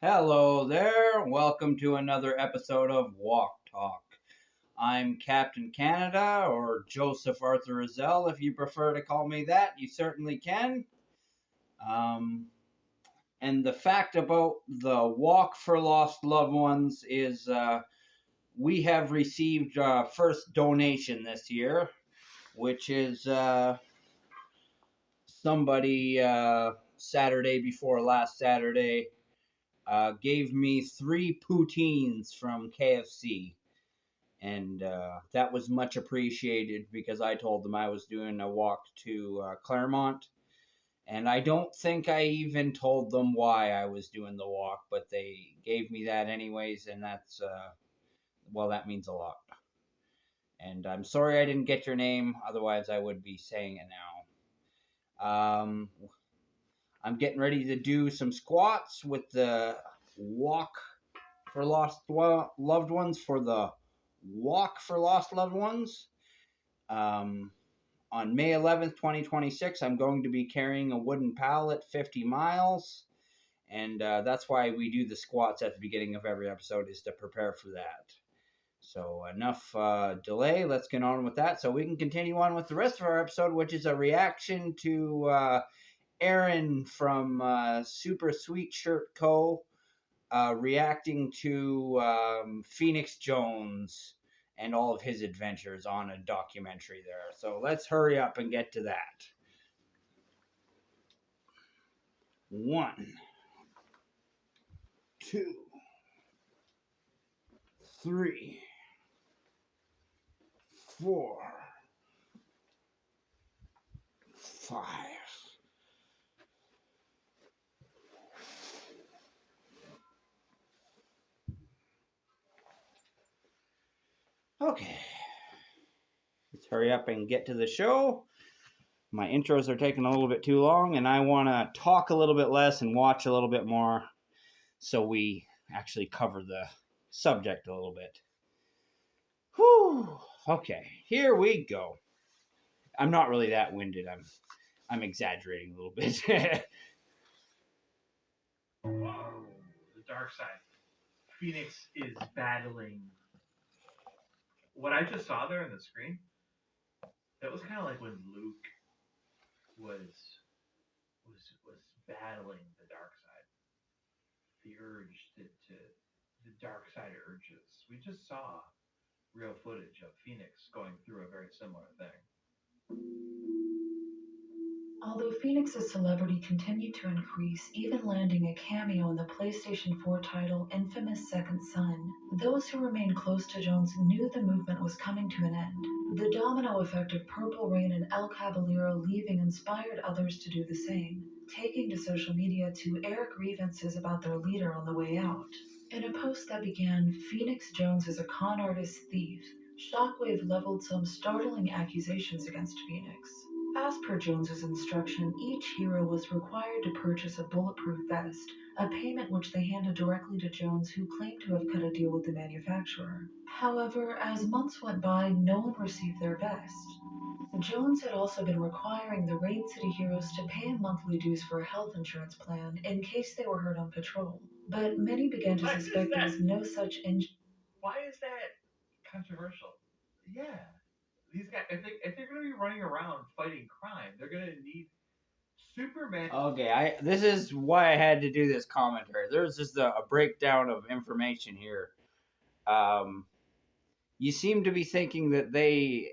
Hello there. Welcome to another episode of WOK Talk. I'm Captain Canada, or Joseph Arthur Roszell. If you prefer to call me that, you certainly can. And the fact about the Walk for Lost Loved Ones is we have received first donation this year, which is somebody Saturday before last Saturday gave me 3 poutines from KFC. And that was much appreciated because I told them I was doing a walk to Claremont. And I don't think I even told them why I was doing the walk, but they gave me that anyways, and that's, that means a lot. And I'm sorry I didn't get your name, otherwise I would be saying it now. I'm getting ready to do some squats with the Walk for Lost Loved Ones for the Walk for Lost Loved Ones. On May 11th, 2026, I'm going to be carrying a wooden pallet 50 miles. And that's why we do the squats at the beginning of every episode, is to prepare for that. So enough delay. Let's get on with that so we can continue on with the rest of our episode, which is a reaction to Aaron from Super Sweet Shirt Co. Reacting to Phoenix Jones and all of his adventures on a documentary there. So let's hurry up and get to that. 1, 2, 3, 4, 5. Okay. Let's hurry up and get to the show. My intros are taking a little bit too long, and I want to talk a little bit less and watch a little bit more so we actually cover the subject a little bit. Whew. Okay, here we go. I'm not really that winded. I'm exaggerating a little bit. Whoa, the dark side. Phoenix is battling. What I just saw there on the screen, that was kind of like when Luke was battling the dark side. The urge the dark side urges. We just saw real footage of Phoenix going through a very similar thing. Although Phoenix's celebrity continued to increase, even landing a cameo in the PlayStation 4 title Infamous Second Son, those who remained close to Jones knew the movement was coming to an end. The domino effect of Purple Rain and El Caballero leaving inspired others to do the same, taking to social media to air grievances about their leader on the way out. In a post that began, "Phoenix Jones is a con artist thief," Shockwave leveled some startling accusations against Phoenix. As per Jones's instruction, each hero was required to purchase a bulletproof vest, a payment which they handed directly to Jones, who claimed to have cut a deal with the manufacturer. However, as months went by, no one received their vest. Jones had also been requiring the Raid City heroes to pay monthly dues for a health insurance plan in case they were hurt on patrol, but many began to suspect there was no such Why is that controversial? Yeah. These guys, if they're going to be running around fighting crime, they're going to need Superman. Okay, this is why I had to do this commentary. There's just a breakdown of information here. You seem to be thinking that they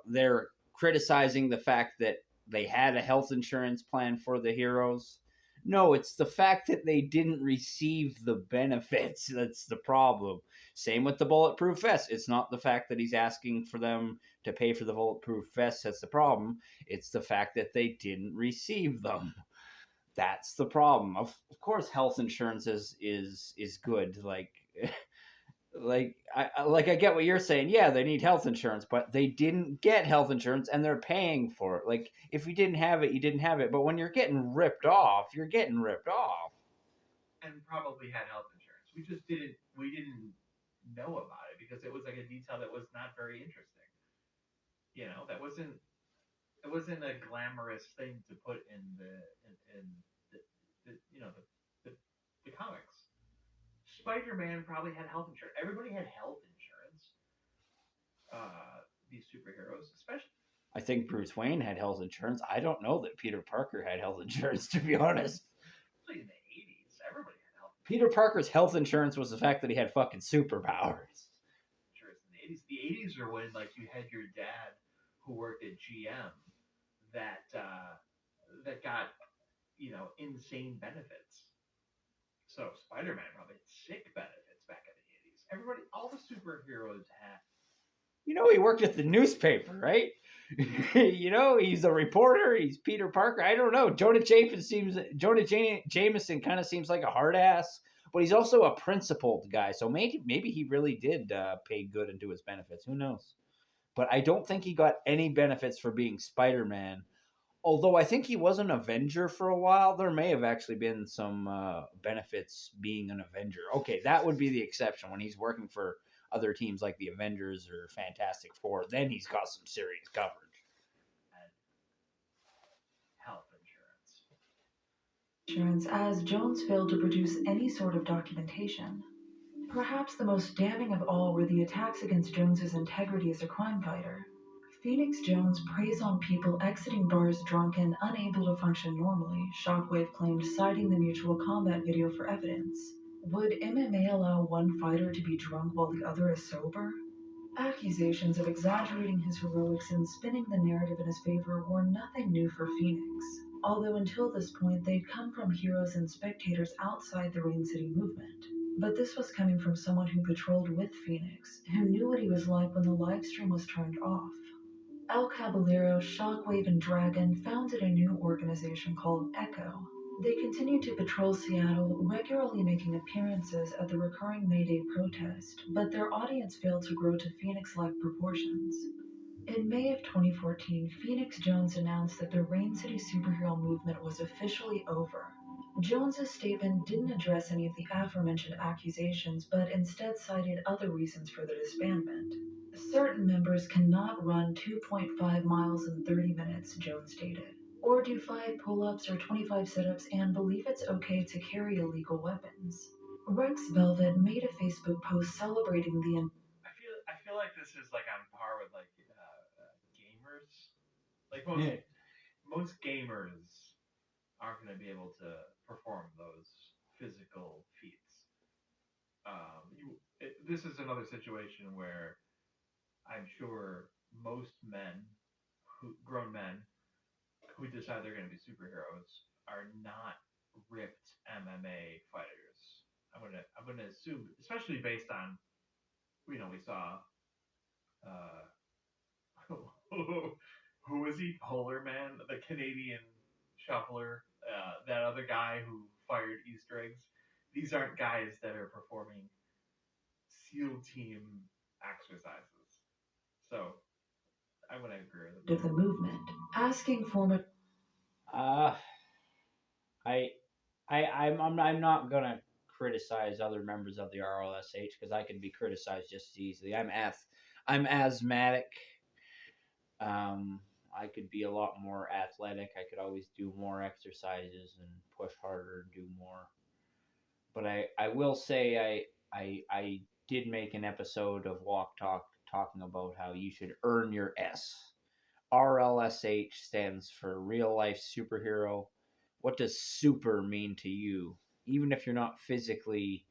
they're criticizing the fact that they had a health insurance plan for the heroes. No, it's the fact that they didn't receive the benefits that's the problem. Same with the bulletproof vest. It's not the fact that he's asking for them to pay for the bulletproof vest that's the problem. It's the fact that they didn't receive them. That's the problem. Of course, health insurance is good. I get what you're saying. Yeah, they need health insurance, but they didn't get health insurance and they're paying for it. Like, if you didn't have it, you didn't have it. But when you're getting ripped off, you're getting ripped off. And probably had health insurance. We didn't know about it because it was like a detail that was not very interesting. You know, it wasn't a glamorous thing to put in the Spider-Man probably had health insurance. Everybody had health insurance. These superheroes, especially. I think Bruce Wayne had health insurance. I don't know that Peter Parker had health insurance, to be honest. Especially in the 80s, everybody had health insurance. Peter Parker's health insurance was the fact that he had fucking superpowers. Insurance in the 80s. The 80s are when like you had your dad who worked at GM that got insane benefits. So Spider-Man probably had sick benefits back in the 80s. Everybody, all the superheroes had. You know, he worked at the newspaper, right? You know, he's a reporter. He's Peter Parker. I don't know. Jonah Jameson kind of seems like a hard ass, but he's also a principled guy. So maybe he really did pay good into his benefits. Who knows? But I don't think he got any benefits for being Spider-Man. Although I think he was an Avenger for a while, there may have actually been some benefits being an Avenger. Okay, that would be the exception when he's working for other teams like the Avengers or Fantastic Four. Then he's got some serious coverage. And health insurance. As Jones failed to produce any sort of documentation. Perhaps the most damning of all were the attacks against Jones's integrity as a crime fighter. Phoenix Jones preys on people exiting bars drunk and unable to function normally, Shockwave claimed, citing the Mutual Combat video for evidence. Would MMA allow one fighter to be drunk while the other is sober? Accusations of exaggerating his heroics and spinning the narrative in his favor were nothing new for Phoenix, although until this point they'd come from heroes and spectators outside the Rain City movement. But this was coming from someone who patrolled with Phoenix, who knew what he was like when the livestream was turned off. El Caballero, Shockwave, and Dragon founded a new organization called Echo. They continued to patrol Seattle, regularly making appearances at the recurring May Day protest, but their audience failed to grow to Phoenix-like proportions. In May of 2014, Phoenix Jones announced that the Rain City superhero movement was officially over. Jones's statement didn't address any of the aforementioned accusations, but instead cited other reasons for the disbandment. Certain members cannot run 2.5 miles in 30 minutes, Jones stated, or do 5 pull-ups or 25 sit-ups and believe it's okay to carry illegal weapons. Rex Velvet made a Facebook post celebrating the I feel like this is like on par with like gamers. Like most gamers aren't going to be able to perform those physical feats. This is another situation where I'm sure most grown men, who decide they're going to be superheroes are not ripped MMA fighters. I'm gonna assume, especially based on we saw who was he? Polar Man, the Canadian shuffler, that other guy who fired Easter eggs. These aren't guys that are performing SEAL team exercises. So I'm gonna agree with the movement, asking former. I'm not gonna criticize other members of the RLSH because I can be criticized just as easily. I'm asthmatic. I could be a lot more athletic. I could always do more exercises and push harder and do more. But I will say I did make an episode of Walk Talk talking about how you should earn your S. RLSH stands for real life superhero. What does super mean to you? Even if you're not physically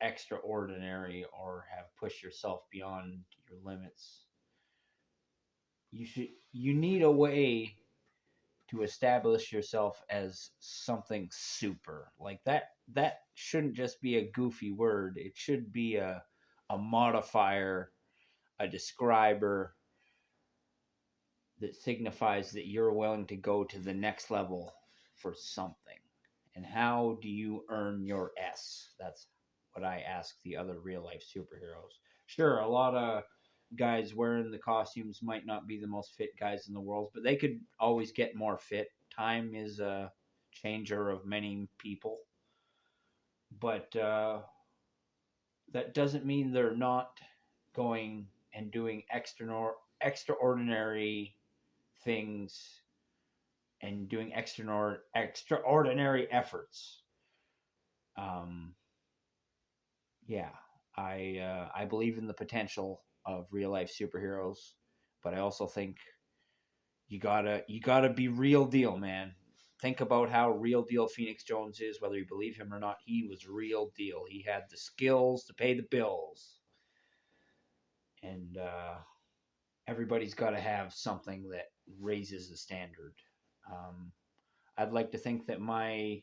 extraordinary or have pushed yourself beyond your limits, you need a way to establish yourself as something super. Like that shouldn't just be a goofy word. It should be a modifier, a describer that signifies that you're willing to go to the next level for something. And how do you earn your S? That's what I ask the other real life superheroes. Sure, a lot of guys wearing the costumes might not be the most fit guys in the world, but they could always get more fit. Time is a changer of many people. But that doesn't mean they're not going and doing extraordinary things and doing extraordinary efforts. yeah, I believe in the potential of real life superheroes, but I also think you gotta be real deal, man. Think about how real deal Phoenix Jones is, whether you believe him or not. He was real deal. He had the skills to pay the bills, and everybody's got to have something that raises the standard. Um, I'd like to think that my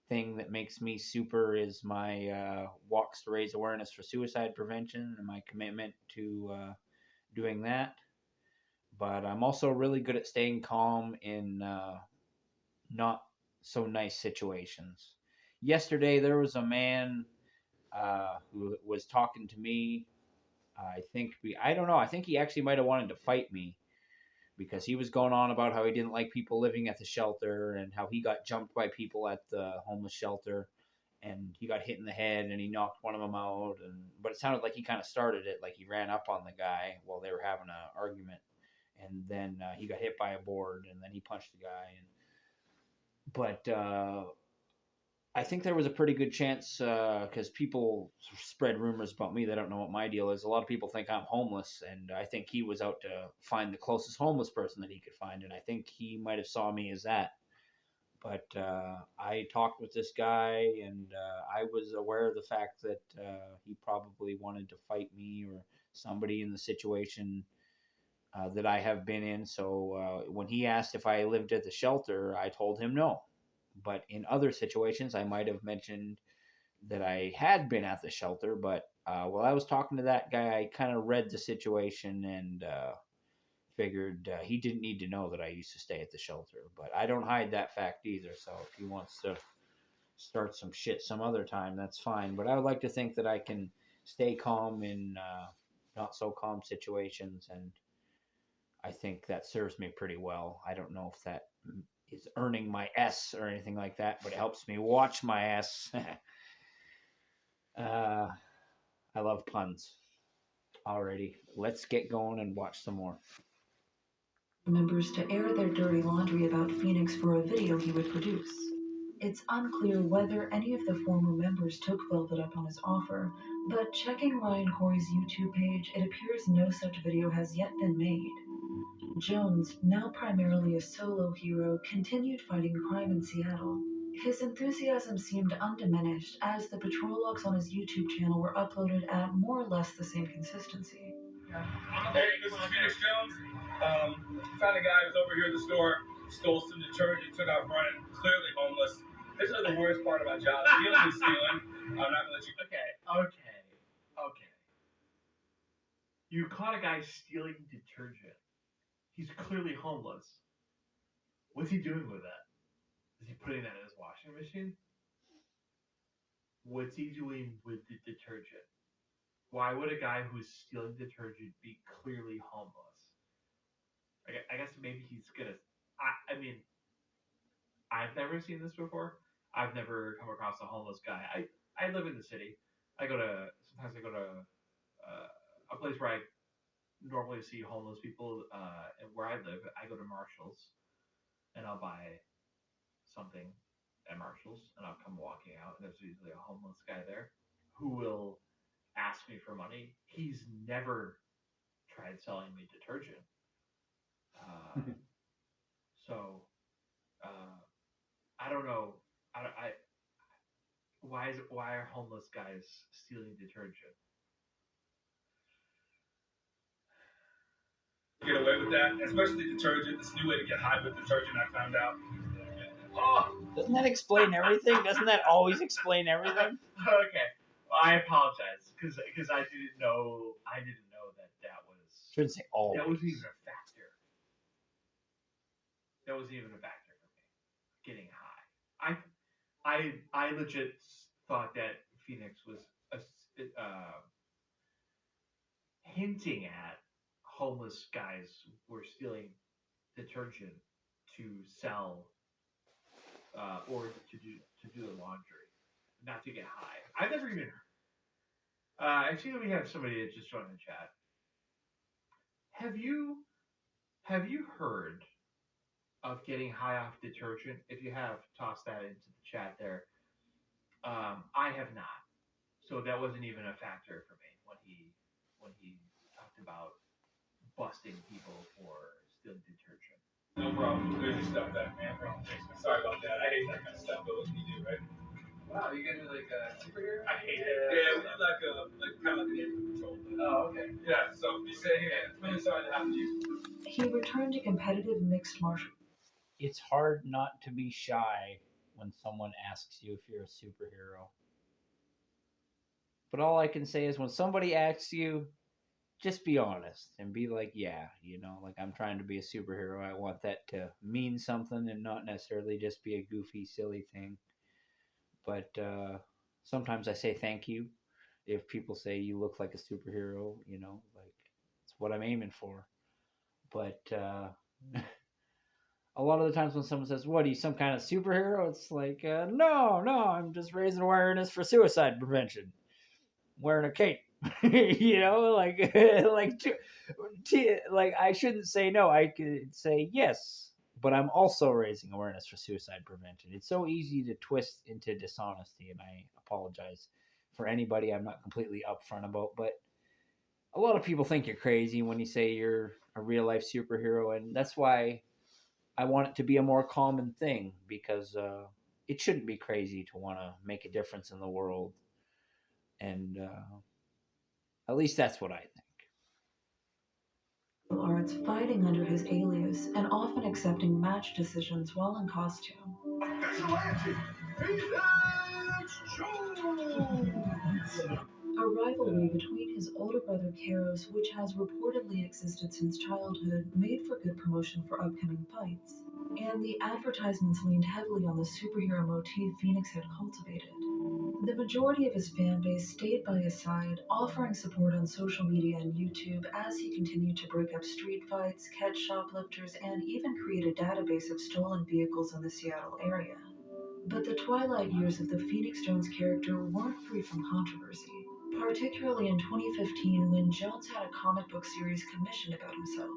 thing that makes me super is my walks to raise awareness for suicide prevention and my commitment to doing that. But I'm also really good at staying calm in not so nice situations. Yesterday, there was a man who was talking to me. I don't know. I think he actually might have wanted to fight me because he was going on about how he didn't like people living at the shelter and how he got jumped by people at the homeless shelter and he got hit in the head and he knocked one of them out. But it sounded like he kind of started it, like he ran up on the guy while they were having an argument, and then he got hit by a board and then he punched the guy. But I think there was a pretty good chance because people spread rumors about me. They don't know what my deal is. A lot of people think I'm homeless, and I think he was out to find the closest homeless person that he could find, and I think he might have saw me as that. But I talked with this guy, and I was aware of the fact that he probably wanted to fight me or somebody in the situation that I have been in. So when he asked if I lived at the shelter, I told him no. But in other situations, I might have mentioned that I had been at the shelter. But while I was talking to that guy, I kind of read the situation and figured he didn't need to know that I used to stay at the shelter. But I don't hide that fact either. So if he wants to start some shit some other time, that's fine. But I would like to think that I can stay calm in not so calm situations, and I think that serves me pretty well. I don't know if that is earning my S or anything like that, but it helps me watch my S. I love puns. Alrighty, let's get going and watch some more. Members to air their dirty laundry about Phoenix for a video he would produce. It's unclear whether any of the former members took Velvet up on his offer, but checking Ryan Corey's YouTube page, it appears no such video has yet been made. Jones, now primarily a solo hero, continued fighting crime in Seattle. His enthusiasm seemed undiminished as the patrol logs on his YouTube channel were uploaded at more or less the same consistency. Hey, this is Phoenix Jones. Found a guy who's over here at the store, stole some detergent, took off running, clearly homeless. This is the worst part of my job. Stealing is stealing. I'm not gonna let you. Okay. You caught a guy stealing detergent. He's clearly homeless. What's he doing with that? Is he putting that in his washing machine? What's he doing with the detergent? Why would a guy who's stealing detergent be clearly homeless? I guess maybe he's gonna. I mean, I've never seen this before. I've never come across a homeless guy. I live in the city. Sometimes I go to a place where I normally see homeless people. And where I live, I go to Marshall's, and I'll buy something at Marshall's, and I'll come walking out, and there's usually a homeless guy there who will ask me for money. He's never tried selling me detergent. So I don't know. Why are homeless guys stealing detergent? Get away with that, especially detergent. It's a new way to get high with detergent, I found out. Doesn't that explain everything? Doesn't that always explain everything? Okay, well, I apologize because I didn't know that was. Shouldn't say always. That wasn't even a factor. That wasn't even a factor for me. Getting high. I legit thought that Phoenix was hinting at homeless guys were stealing detergent to sell or to do the laundry, not to get high. I've never even. I see that we have somebody that just joined the chat. Have you heard of getting high off detergent? If you have, toss that into the chat there. I have not. So that wasn't even a factor for me when he talked about busting people for stealing detergent. No problem. There's your stuff back, man. Sorry about that. I hate that kind of stuff, but what can you do, right? Wow, you guys are like a superhero? I hate it. Yeah, we do like kind of like an animal control. Oh, okay. Yeah, so be saying it. Really sorry that happened to you. He returned to competitive mixed martial. It's hard not to be shy when someone asks you if you're a superhero. But all I can say is when somebody asks you, just be honest and be like, yeah, like I'm trying to be a superhero. I want that to mean something and not necessarily just be a goofy, silly thing. But sometimes I say thank you if people say you look like a superhero, like it's what I'm aiming for. But a lot of the times when someone says, what, are you some kind of superhero? It's like, no, I'm just raising awareness for suicide prevention. Wearing a cape. like I shouldn't say no. I could say yes, but I'm also raising awareness for suicide prevention. It's so easy to twist into dishonesty, and I apologize for anybody I'm not completely upfront about, but a lot of people think you're crazy when you say you're a real life superhero, and that's why I want it to be a more common thing, because it shouldn't be crazy to want to make a difference in the world, and at least that's what I think. Arts fighting under his alias and often accepting match decisions while in costume. A rivalry between his older brother Karos, which has reportedly existed since childhood, made for good promotion for upcoming fights, and the advertisements leaned heavily on the superhero motif Phoenix had cultivated. The majority of his fan base stayed by his side, offering support on social media and YouTube as he continued to break up street fights, catch shoplifters, and even create a database of stolen vehicles in the Seattle area. But the twilight years of the Phoenix Jones character weren't free from controversy, particularly in 2015 when Jones had a comic book series commissioned about himself.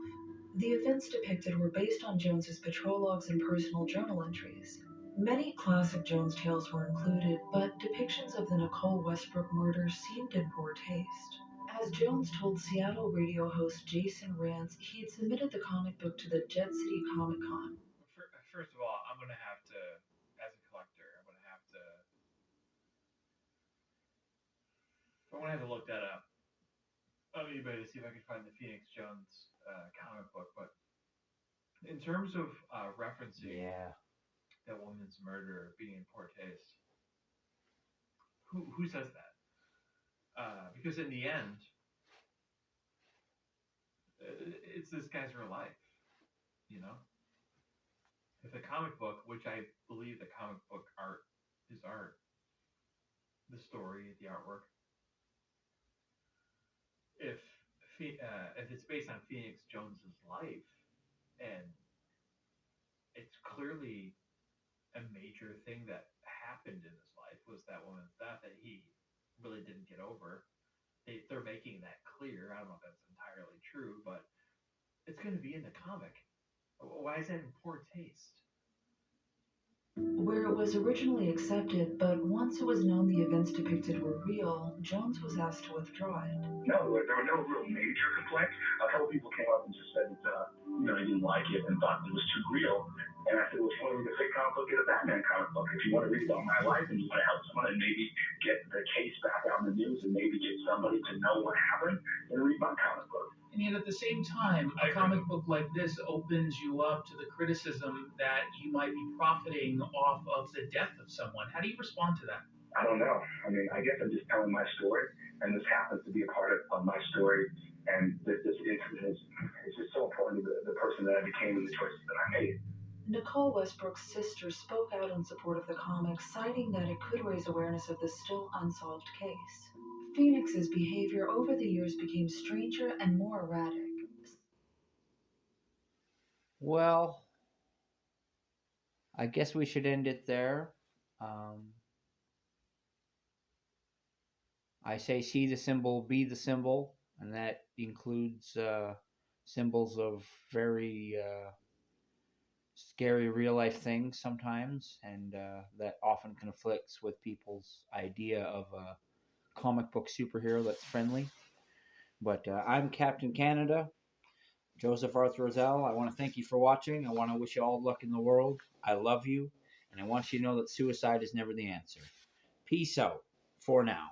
The events depicted were based on Jones's patrol logs and personal journal entries. Many classic Jones tales were included, but depictions of the Nicole Westbrook murder seemed in poor taste. As Jones told Seattle radio host Jason Rance, he had submitted the comic book to the Jet City Comic Con. First of all, I'm going to have to, as a collector, I'm going to have to look that up on eBay to see if I can find the Phoenix Jones comic book. But in terms of referencing that woman's murder being in poor taste, who says that? Because in the end, it's this guy's real life, If the comic book, which I believe the comic book art is art, the story, the artwork, if it's based on Phoenix Jones's life, and it's clearly a major thing that happened in his life was that woman's death that he really didn't get over. They're making that clear. I don't know if that's entirely true, but it's going to be in the comic. Why is that in poor taste? Where it was originally accepted, but once it was known the events depicted were real, Jones was asked to withdraw it. No, there were no real major complaints. A couple people came up and just said that, they didn't like it and thought it was too real. And I said, well, if you want to read a fake comic book, get a Batman comic book. If you want to read about my life and you want to help someone and maybe get the case back out in the news and maybe get somebody to know what happened, then read my comic book. And yet at the same time, a comic book like this opens you up to the criticism that you might be profiting off of the death of someone. How do you respond to that? I don't know. I mean, I guess I'm just telling my story, and this happens to be a part of my story. And this incident is just so important to the person that I became and the choices that I made. Nicole Westbrook's sister spoke out in support of the comic, citing that it could raise awareness of the still unsolved case. Phoenix's behavior over the years became stranger and more erratic. Well, I guess we should end it there. I say see the symbol, be the symbol, and that includes symbols of very scary real life things sometimes, and that often conflicts with people's idea of a comic book superhero that's friendly. But I'm Captain Canada, Joseph Arthur Roszell. I want to thank you for watching. I want to wish you all luck in the world. I love you, and I want you to know that suicide is never the answer. Peace out for now.